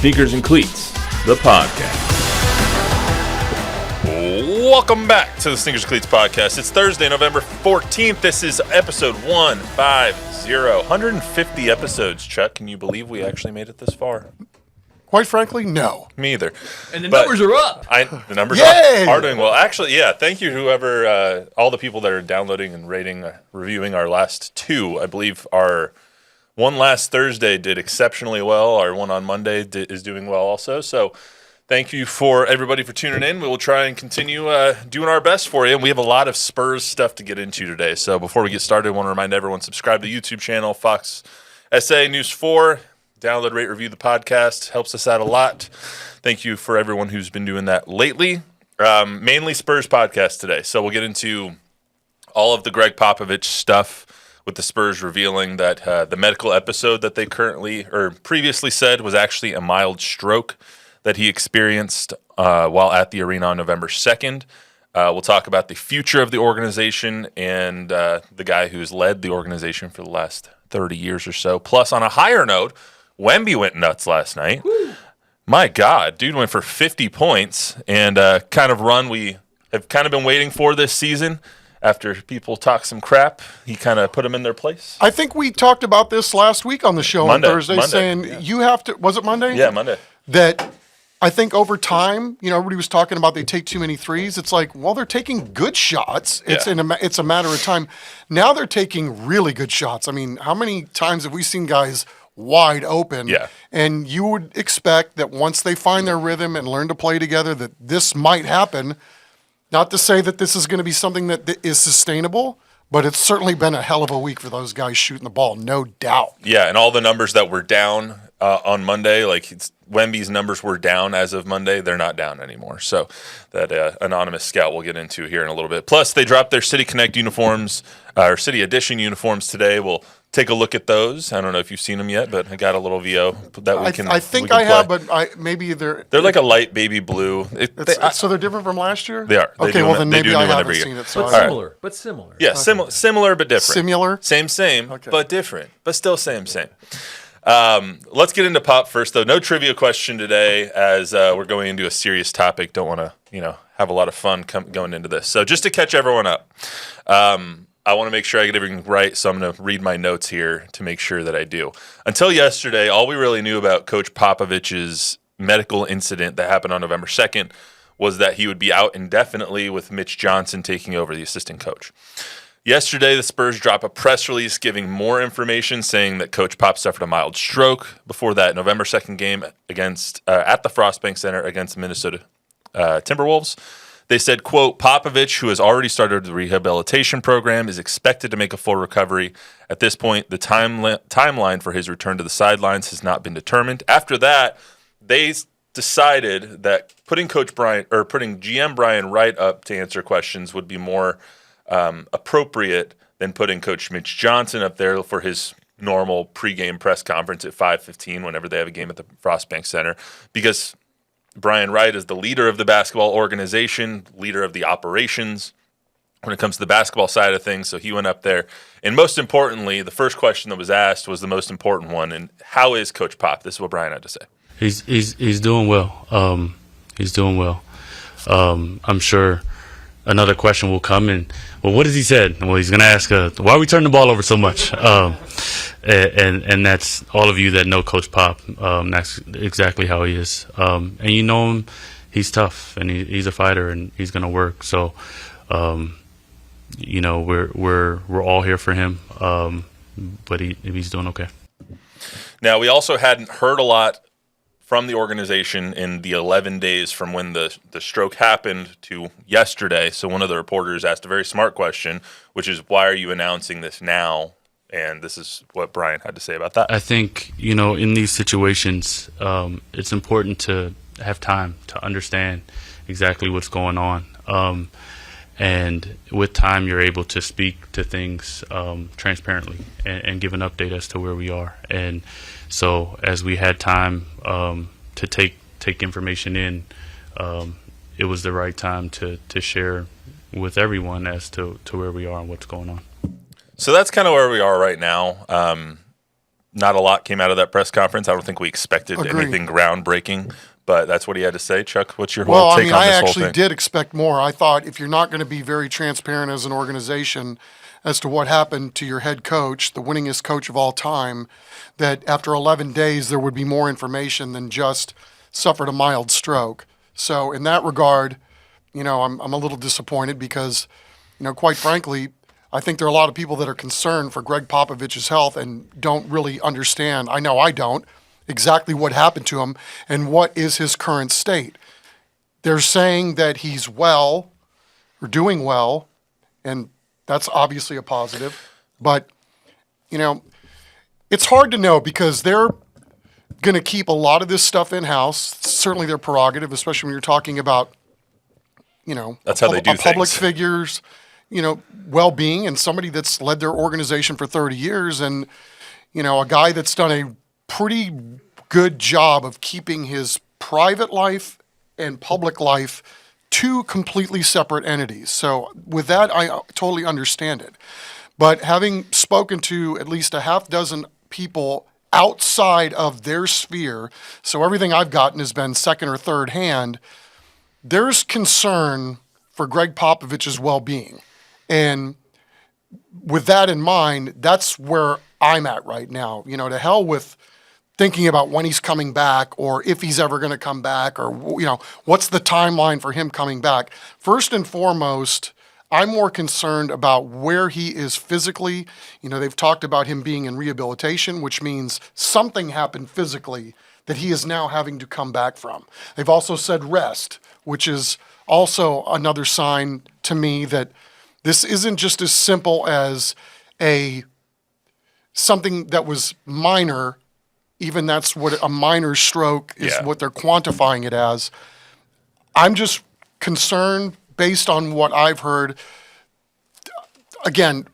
Sneakers and Cleats, the podcast. Welcome back to the Sneakers and Cleats podcast. It's Thursday, November 14th. This is episode 150. 150 episodes, Chuck. Can you believe we actually made it this far? Quite frankly, no. Me either. And the numbers are up. The numbers Yay! are doing well. Actually, yeah, thank you whoever, all the people that are downloading and rating, reviewing our last two. I believe our one last Thursday did exceptionally well. Our one on Monday is doing well also. So thank you for everybody for tuning in. We will try and continue doing our best for you. And we have a lot of Spurs stuff to get into today. So before we get started, I want to remind everyone, subscribe to the YouTube channel, Fox SA News 4. Download, rate, review the podcast. Helps us out a lot. Thank you for everyone who's been doing that lately. Mainly Spurs podcast today. So we'll get into all of the Gregg Popovich stuff with the Spurs revealing that the medical episode that they previously said was actually a mild stroke that he experienced while at the arena on November 2nd. We'll talk about the future of the organization and the guy who's led the organization for the last 30 years or so. Plus, on a higher note, Wemby went nuts last night. Woo. My God, dude went for 50 points and kind of run we have kind of been waiting for this season. After people talk some crap, he kind of put them in their place. I think we talked about this last week on the show on Thursday, saying you have to – was it Monday? Yeah, Monday. That I think over time, everybody was talking about they take too many threes. It's like, well, they're taking good shots. It's it's a matter of time. Now they're taking really good shots. I mean, how many times have we seen guys – wide open. Yeah. And you would expect that once they find their rhythm and learn to play together, that this might happen. Not to say that this is going to be something that is sustainable, but it's certainly been a hell of a week for those guys shooting the ball, no doubt. Yeah, and all the numbers that were down on Monday, like Wemby's numbers were down as of Monday. They're not down anymore. So that anonymous scout we'll get into here in a little bit. Plus, they dropped their City Connect uniforms, or City Edition uniforms today. We'll take a look at those. I don't know if you've seen them yet, but I got a little VO that we can. I think I have, but maybe they're like a light baby blue. So they're different from last year. They are. Okay, well then maybe I haven't seen it. But similar. But similar. Yeah, okay. Similar but different. Similar. Same, okay. But different. But still same. Let's get into Pop first, though. No trivia question today, as we're going into a serious topic. Don't want to, have a lot of fun going into this. So just to catch everyone up. I want to make sure I get everything right, so I'm going to read my notes here to make sure that I do. Until yesterday, all we really knew about Coach Popovich's medical incident that happened on November 2nd was that he would be out indefinitely with Mitch Johnson taking over the assistant coach. Yesterday, the Spurs dropped a press release giving more information, saying that Coach Pop suffered a mild stroke before that November 2nd game at the Frostbank Center against the Minnesota Timberwolves. They said, quote, Popovich, who has already started the rehabilitation program, is expected to make a full recovery. At this point, the timeline for his return to the sidelines has not been determined. After that, they decided that putting GM Brian Wright up to answer questions would be more appropriate than putting Coach Mitch Johnson up there for his normal pregame press conference at 5:15 whenever they have a game at the Frostbank Center, because Brian Wright is the leader of the basketball organization, leader of the operations when it comes to the basketball side of things. So he went up there. And most importantly, the first question that was asked was the most important one. And how is Coach Pop? This is what Brian had to say. He's doing well. He's doing well. I'm sure another question will come. And, well, what has he said? Well, he's going to ask, why are we turning the ball over so much? And that's all of you that know Coach Pop. That's exactly how he is. And you know him, he's tough and he's a fighter and he's going to work. So, we're all here for him. But he's doing okay. Now, we also hadn't heard a lot from the organization in the 11 days from when the stroke happened to yesterday. So one of the reporters asked a very smart question, which is, why are you announcing this now? And this is what Brian had to say about that. I think, in these situations, it's important to have time to understand exactly what's going on. And with time, you're able to speak to things transparently and give an update as to where we are. And so as we had time to take information in, it was the right time to share with everyone as to where we are and what's going on. So that's kind of where we are right now. not a lot came out of that press conference. I don't think we expected Agreed. anything groundbreaking, but that's what he had to say. Chuck, what's your whole Well, I take mean, on I this whole actually thing? did expect more. I thought if you're not going to be very transparent as an organization as to what happened to your head coach, the winningest coach of all time, that after 11 days there would be more information than just suffered a mild stroke. So in that regard, I'm a little disappointed because, quite frankly, I think there are a lot of people that are concerned for Gregg Popovich's health and don't really understand. I know I don't. Exactly what happened to him and what is his current state. They're saying that he's well or doing well, and that's obviously a positive. But, it's hard to know because they're going to keep a lot of this stuff in-house. It's certainly their prerogative, especially when you're talking about, That's how they do public things. figures, well-being, and somebody that's led their organization for 30 years and, a guy that's done a pretty good job of keeping his private life and public life two completely separate entities. So with that, I totally understand it. But having spoken to at least a half dozen people outside of their sphere, so everything I've gotten has been second or third hand, there's concern for Gregg Popovich's well-being. And with that in mind, that's where I'm at right now. To hell with thinking about when he's coming back or if he's ever going to come back or, what's the timeline for him coming back. First and foremost, I'm more concerned about where he is physically. They've talked about him being in rehabilitation, which means something happened physically that he is now having to come back from. They've also said rest, which is also another sign to me that this isn't just as simple as something that was minor. Even that's what a minor stroke is, what they're quantifying it as. I'm just concerned based on what I've heard. Again,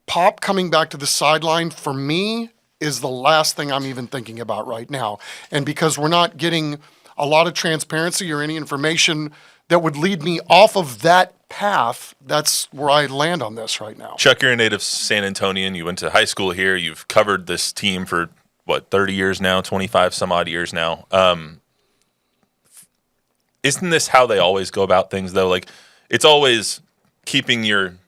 Pop coming back to the sideline for me is the last thing I'm even thinking about right now. And because we're not getting a lot of transparency or any information that would lead me off of that path, that's where I land on this right now. Chuck, you're a native San Antonian. You went to high school here. You've covered this team for 30 years now, 25 some odd years now. Isn't this how they always go about things though? Like it's always keeping your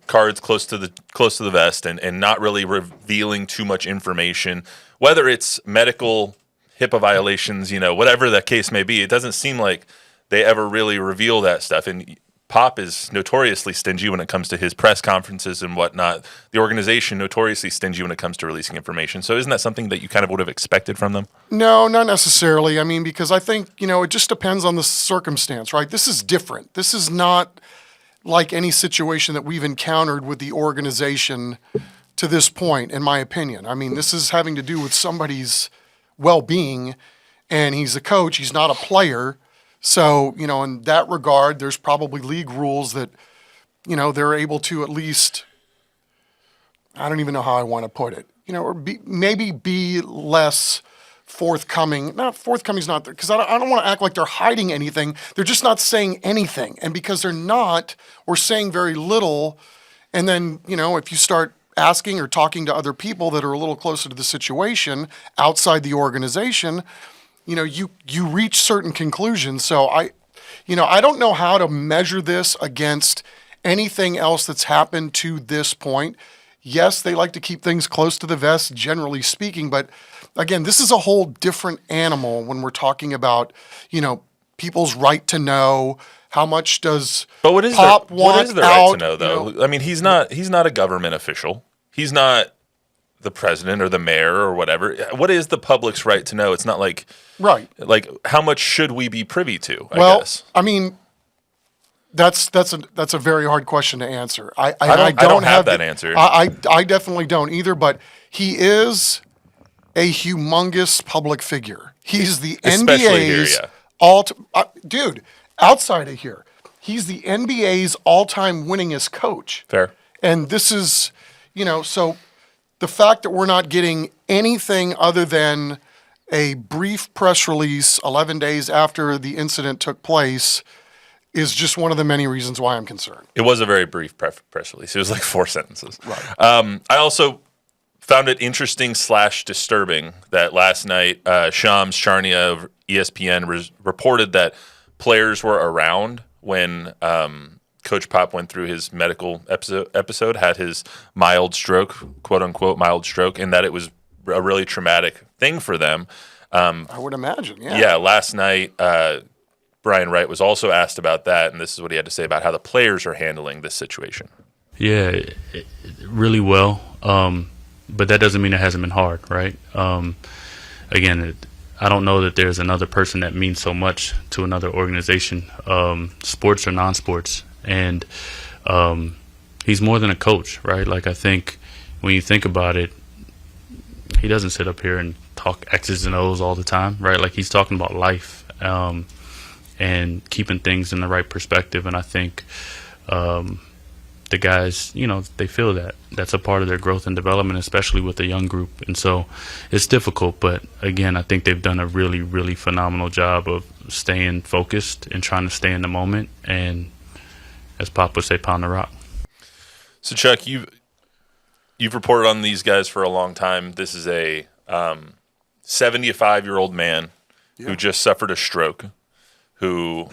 cards close to the vest and not really revealing too much information, whether it's medical HIPAA violations, whatever that case may be. It doesn't seem like they ever really reveal that stuff. And Pop is notoriously stingy when it comes to his press conferences and whatnot. The organization notoriously stingy when it comes to releasing information. So isn't that something that you kind of would have expected from them? No, not necessarily. I mean, because I think, it just depends on the circumstance, right? This is different. This is not like any situation that we've encountered with the organization to this point, in my opinion. I mean, this is having to do with somebody's well-being, and he's a coach. He's not a player. So, in that regard, there's probably league rules that, they're able to at least, I don't even know how I want to put it, or maybe be less forthcoming. Not forthcoming is not, because I don't want to act like they're hiding anything. They're just not saying anything. And because they're not, or saying very little, and then, if you start asking or talking to other people that are a little closer to the situation outside the organization, you reach certain conclusions. So I don't know how to measure this against anything else that's happened to this point. Yes, they like to keep things close to the vest, generally speaking, but again, this is a whole different animal when we're talking about, people's right to know. How much does Pop want what is the right out, to know, though? I mean, he's not a government official. He's not the president or the mayor or whatever. What is the public's right to know? It's not like right. Like how much should we be privy to? I guess. I mean, that's a very hard question to answer. I don't have that answer. I definitely don't either. But he is a humongous public figure. He's the Especially NBA's here, dude. Outside of here, he's the NBA's all-time winningest coach. Fair. And this is, so the fact that we're not getting anything other than a brief press release 11 days after the incident took place is just one of the many reasons why I'm concerned. It was a very brief press release. It was like 4 sentences. Right. I also found it interesting / disturbing that last night Shams Charania of ESPN reported that players were around when Coach Pop went through his medical episode, had his mild stroke, quote unquote mild stroke, and that it was a really traumatic thing for them. I would imagine, yeah. Yeah, last night Brian Wright was also asked about that, and this is what he had to say about how the players are handling this situation. Yeah, really well. But that doesn't mean it hasn't been hard, right? Again, I don't know that there's another person that means so much to another organization, sports or non-sports. And he's more than a coach, right? Like, I think when you think about it, he doesn't sit up here and talk X's and O's all the time, right? Like, he's talking about life and keeping things in the right perspective. And I think the guys, they feel that. That's a part of their growth and development, especially with a young group. And so it's difficult. But, again, I think they've done a really, really phenomenal job of staying focused and trying to stay in the moment. And as Pop would say, pound the rock. So, Chuck, you've reported on these guys for a long time. This is a 75-year-old man who just suffered a stroke, who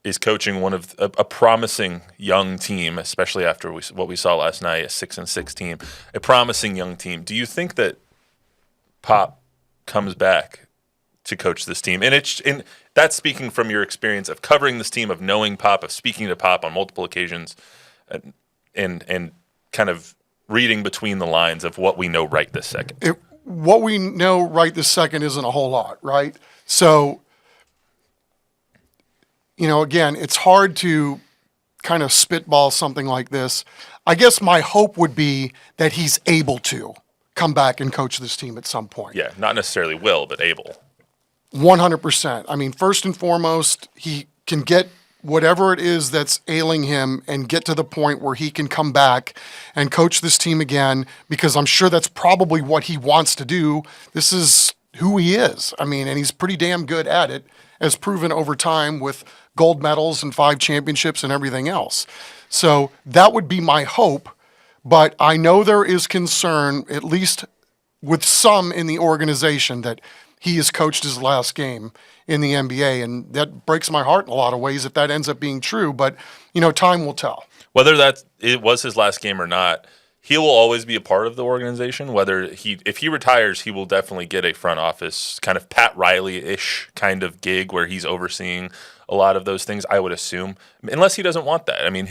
is coaching one of a promising young team, especially after what we saw last night, a 6-6 team, a promising young team. Do you think that Pop comes back to coach this team? And that's speaking from your experience of covering this team, of knowing Pop, of speaking to Pop on multiple occasions, and kind of reading between the lines of what we know right this second. What we know right this second isn't a whole lot, right? So, again, it's hard to kind of spitball something like this. I guess my hope would be that he's able to come back and coach this team at some point. Yeah, not necessarily will, but able. 100%. I mean, first and foremost, he can get whatever it is that's ailing him and get to the point where he can come back and coach this team again, because I'm sure that's probably what he wants to do. This is who he is. I mean, and he's pretty damn good at it, as proven over time with gold medals and 5 championships and everything else. So that would be my hope, but I know there is concern, at least with some in the organization, that he has coached his last game in the NBA, and that breaks my heart in a lot of ways if that ends up being true, but, time will tell. Whether it was his last game or not, he will always be a part of the organization. If he retires, he will definitely get a front office kind of Pat Riley-ish kind of gig where he's overseeing a lot of those things, I would assume, unless he doesn't want that. I mean,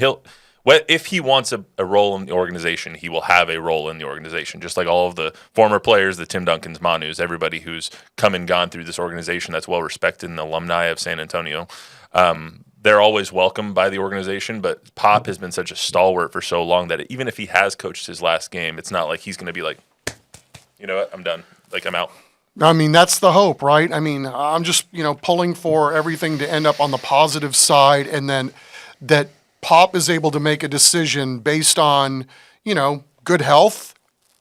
if he wants a role in the organization, he will have a role in the organization, just like all of the former players, the Tim Duncans, Manus, everybody who's come and gone through this organization that's well respected, and the alumni of San Antonio. They're always welcome by the organization, but Pop has been such a stalwart for so long that even if he has coached his last game, it's not like he's going to be like, you know what, I'm done. Like, I'm out. I mean, that's the hope, right? I mean, I'm just, pulling for everything to end up on the positive side, and then that Pop is able to make a decision based on, good health,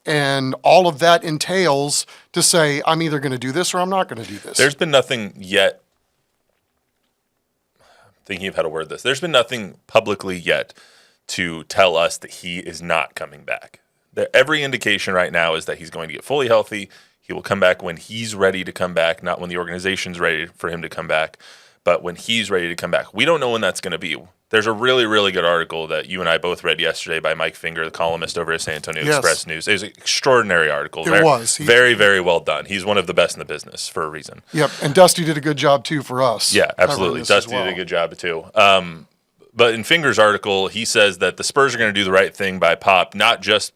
and all of that entails to say, I'm either going to do this or I'm not going to do this. There's been nothing yet. Thinking of how to word this. There's been nothing publicly yet to tell us that he is not coming back. Every indication right now is that he's going to get fully healthy. He will come back when he's ready to come back, not when the organization's ready for him to come back, but when he's ready to come back. We don't know when that's going to be. There's a really, really good article that you and I both read yesterday by Mike Finger, the columnist over at San Antonio Express News. It was an extraordinary article. Very, very well done. He's one of the best in the business for a reason. Yep, and Dusty did a good job, too, for us. Yeah, absolutely. Dusty did a good job, too. But in Finger's article, he says that the Spurs are going to do the right thing by Pop, not just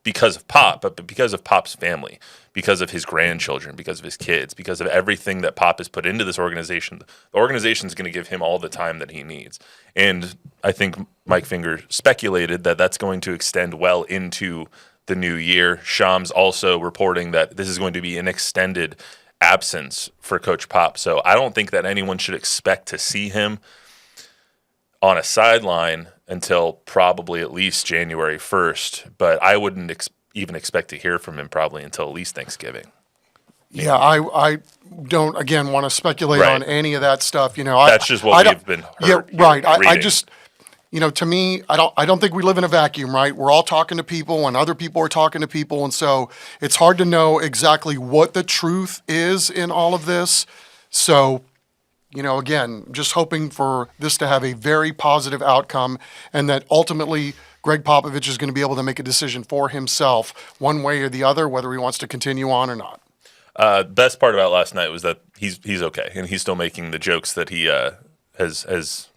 because of Pop, but because of Pop's family, because of his grandchildren, because of his kids, because of everything that Pop has put into this organization. The organization is going to give him all the time that he needs. And I think Mike Finger speculated that that's going to extend well into the new year. Shams also reporting that this is going to be an extended absence for Coach Pop. So I don't think that anyone should expect to see him on a sideline until probably at least January 1st. But I wouldn't even expect to hear from him probably until at least Thanksgiving. Yeah, I don't, again, want to speculate on any of that stuff. That's just what we've been heard, Yeah, right. I reading. just, to me, I don't think we live in a vacuum, right? We're all talking to people and other people are talking to people. And so it's hard to know exactly what the truth is in all of this. So, again, just hoping for this to have a very positive outcome and that ultimately Gregg Popovich is going to be able to make a decision for himself one way or the other, whether he wants to continue on or not. Best part about last night was that he's okay, and he's still making the jokes that he has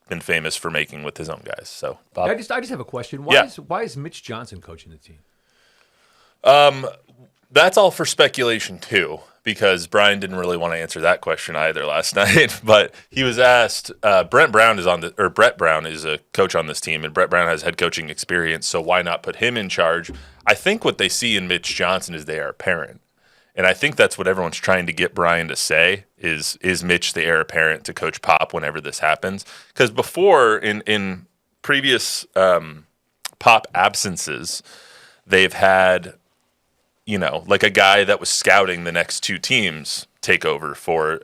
been famous for making with his own guys. So, Bob? I just have a question. Why is Mitch Johnson coaching the team? That's all for speculation too, because Brian didn't really want to answer that question either last night. But he was asked. Brett Brown is a coach on this team, and Brett Brown has head coaching experience. So why not put him in charge? I think what they see in Mitch Johnson is the heir apparent, and I think that's what everyone's trying to get Brian to say is Mitch the heir apparent to Coach Pop whenever this happens? Because before in previous Pop absences, they've had, like a guy that was scouting the next two teams take over for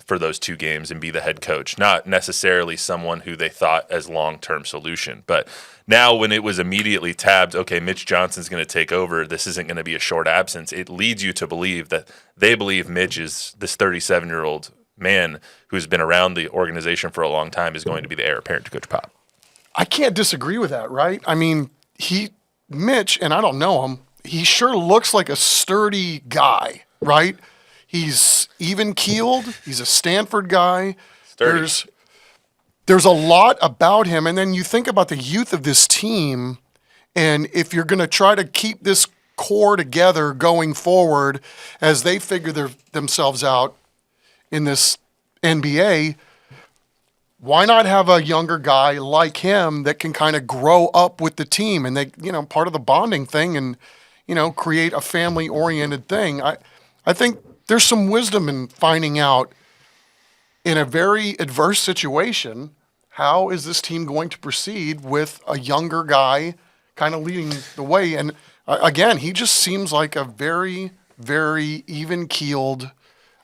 those two games and be the head coach, not necessarily someone who they thought as long-term solution. But now when it was immediately tabbed, okay, Mitch Johnson's going to take over, this isn't going to be a short absence, it leads you to believe that they believe Mitch is this 37-year-old man who's been around the organization for a long time is going to be the heir apparent to Coach Pop. I can't disagree with that, right? I mean, Mitch, and I don't know him, he sure looks like a sturdy guy, right? He's even-keeled. He's a Stanford guy. Sturdy. There's a lot about him. And then you think about the youth of this team, and if you're going to try to keep this core together going forward as they figure themselves out in this NBA, why not have a younger guy like him that can kind of grow up with the team and they, part of the bonding thing and, create a family-oriented thing. I think there's some wisdom in finding out in a very adverse situation, how is this team going to proceed with a younger guy kind of leading the way? And again, he just seems like a very, very even-keeled,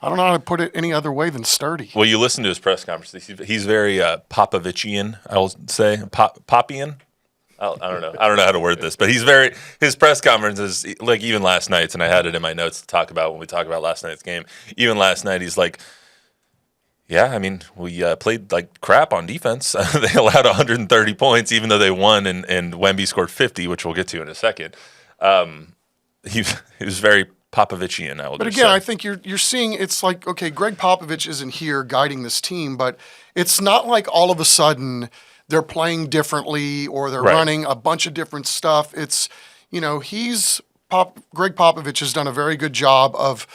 I don't know how to put it any other way than sturdy. Well, you listen to his press conference. He's very Popovichian, I will say. Popian? I don't know how to word this, but his press conferences, like even last night's, and I had it in my notes to talk about when we talk about last night's game. Even last night, he's like, yeah, I mean, we played like crap on defense. They allowed 130 points, even though they won, and Wemby scored 50, which we'll get to in a second. He was very Popovichian, I will But just again, say. I think you're seeing it's like, okay, Gregg Popovich isn't here guiding this team, but it's not like all of a sudden they're playing differently or they're running a bunch of different stuff. It's, Gregg Popovich has done a very good job of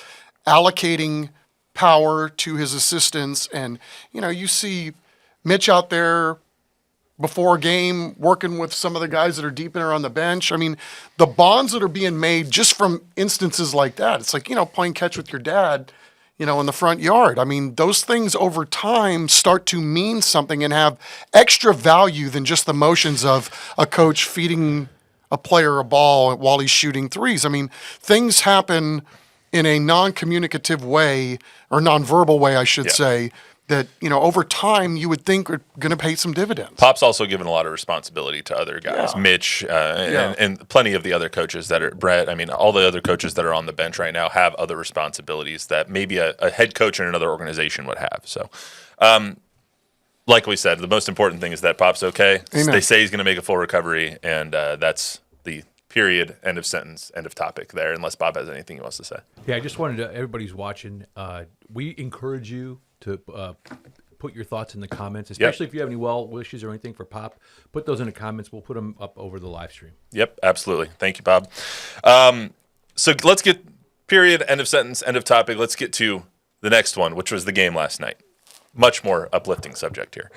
allocating power to his assistants. And, you see Mitch out there before a game working with some of the guys that are deep in or on the bench. I mean, the bonds that are being made just from instances like that, it's like, playing catch with your dad, in the front yard. I mean, those things over time start to mean something and have extra value than just the motions of a coach feeding a player a ball while he's shooting threes. I mean, things happen in a non-communicative way or non-verbal way, I should say, that, over time you would think are going to pay some dividends. Pop's also given a lot of responsibility to other guys, Mitch, and plenty of the other coaches that are Brett. I mean, all the other coaches that are on the bench right now have other responsibilities that maybe a head coach in another organization would have. So, like we said, the most important thing is that Pop's okay. Amen. They say he's going to make a full recovery, and that's the period, end of sentence, end of topic there, unless Bob has anything he wants to say. Yeah, I just wanted to, everybody's watching, we encourage you to put your thoughts in the comments, especially if you have any well wishes or anything for Pop. Put those in the comments. We'll put them up over the live stream. Yep, absolutely. Thank you, Bob. So let's get period, end of sentence, end of topic. Let's get to the next one, which was the game last night. Much more uplifting subject here.